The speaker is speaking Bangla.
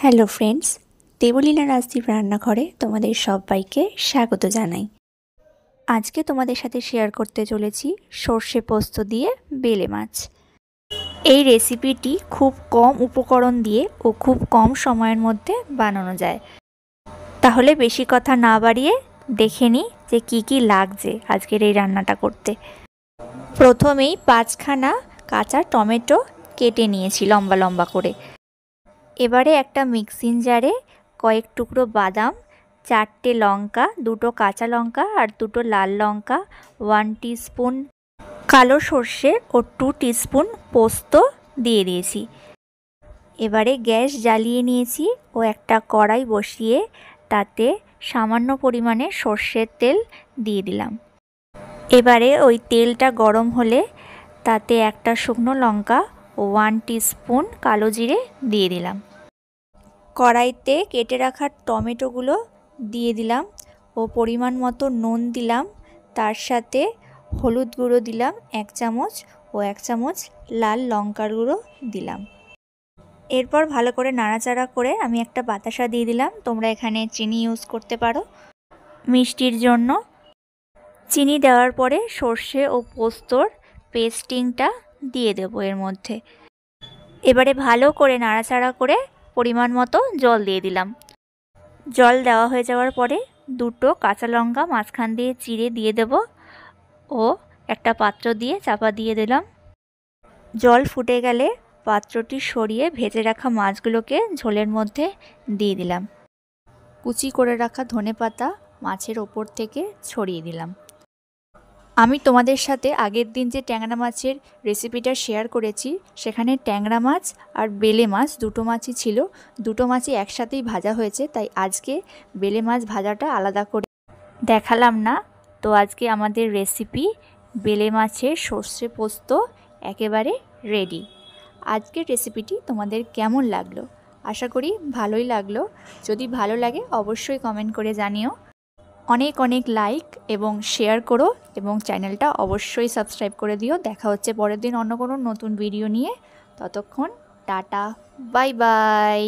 হ্যালো ফ্রেন্ডস, দেবলীনা রাজদীপ রান্নাঘরে তোমাদের সবাইকে স্বাগত জানাই। আজকে তোমাদের সাথে শেয়ার করতে চলেছি সর্ষে পোস্ত দিয়ে বেলে মাছ। এই রেসিপিটি খুব কম উপকরণ দিয়ে ও খুব কম সময়ের মধ্যে বানানো যায়। তাহলে বেশি কথা না বাড়িয়ে দেখে নিই যে কী কী লাগছে আজকের এই রান্নাটা করতে। প্রথমেই 5খানা কাঁচা টমেটো কেটে নিয়েছি লম্বা লম্বা করে। এবারে একটা মিক্সিং জারে কয়েক টুকরো বাদাম, 4টে লঙ্কা, 2টো কাঁচা লঙ্কা আর 2টো লাল লঙ্কা, 1 টিস্পুন কালো সর্ষে ও 2 টিস্পুন পোস্ত দিয়ে দিয়েছি। এবারে গ্যাস জ্বালিয়ে নিয়েছি ও একটা কড়াই বসিয়ে তাতে সামান্য পরিমাণে সর্ষের তেল দিয়ে দিলাম। এবারে ওই তেলটা গরম হলে তাতে একটা শুকনো লঙ্কা ও 1 টিস্পুন কালো জিরে দিয়ে দিলাম। কড়াইতে কেটে রাখা টমেটোগুলো দিয়ে দিলাম ও পরিমাণ মতো নুন দিলাম। তার সাথে হলুদ গুঁড়ো দিলাম 1 চামচ ও 1 চামচ লাল লঙ্কার গুঁড়ো দিলাম। এরপর ভালো করে নাড়াচাড়া করে আমি একটা বাতাসা দিয়ে দিলাম। তোমরা এখানে চিনি ইউজ করতে পারো মিষ্টির জন্য। চিনি দেওয়ার পরে সর্ষে ও পোস্তর পেস্টিংটা দিয়ে দেবো এর মধ্যে। এবারে ভালো করে নাড়াচাড়া করে পরিমাণ মতো জল দিয়ে দিলাম। জল দেওয়া হয়ে যাওয়ার পরে 2টো কাঁচা লঙ্কা মাঝখান দিয়ে চিড়ে দিয়ে দেব ও একটা পাত্র দিয়ে চাপা দিয়ে দিলাম। জল ফুটে গেলে পাত্রটি সরিয়ে ভেজে রাখা মাছগুলোকে ঝোলের মধ্যে দিয়ে দিলাম। কুচি করে রাখা ধনেপাতা মাছের ওপর থেকে ছড়িয়ে দিলাম। আমি তোমাদের সাথে আগের দিন যে ট্যাংরা মাছের রেসিপিটা শেয়ার করেছি সেখানে ট্যাংরা মাছ আর বেলে মাছ দুটো মাছই ছিল। দুটো মাছই একসাথেই ভাজা হয়েছে, তাই আজকে বেলে মাছ ভাজাটা আলাদা করে দেখালাম না। তো আজকে আমাদের রেসিপি বেলে মাছের সর্ষে পোস্ত একেবারে রেডি। আজকের রেসিপিটি তোমাদের কেমন লাগলো? আশা করি ভালোই লাগলো। যদি ভালো লাগে অবশ্যই কমেন্ট করে জানিও। অনেক অনেক লাইক এবং শেয়ার করো এবং চ্যানেলটা অবশ্যই সাবস্ক্রাইব করে দিও। দেখা হচ্ছে পরের দিন অন্য কোনো নতুন ভিডিও নিয়ে। ততক্ষণ টাটা, বাই বাই।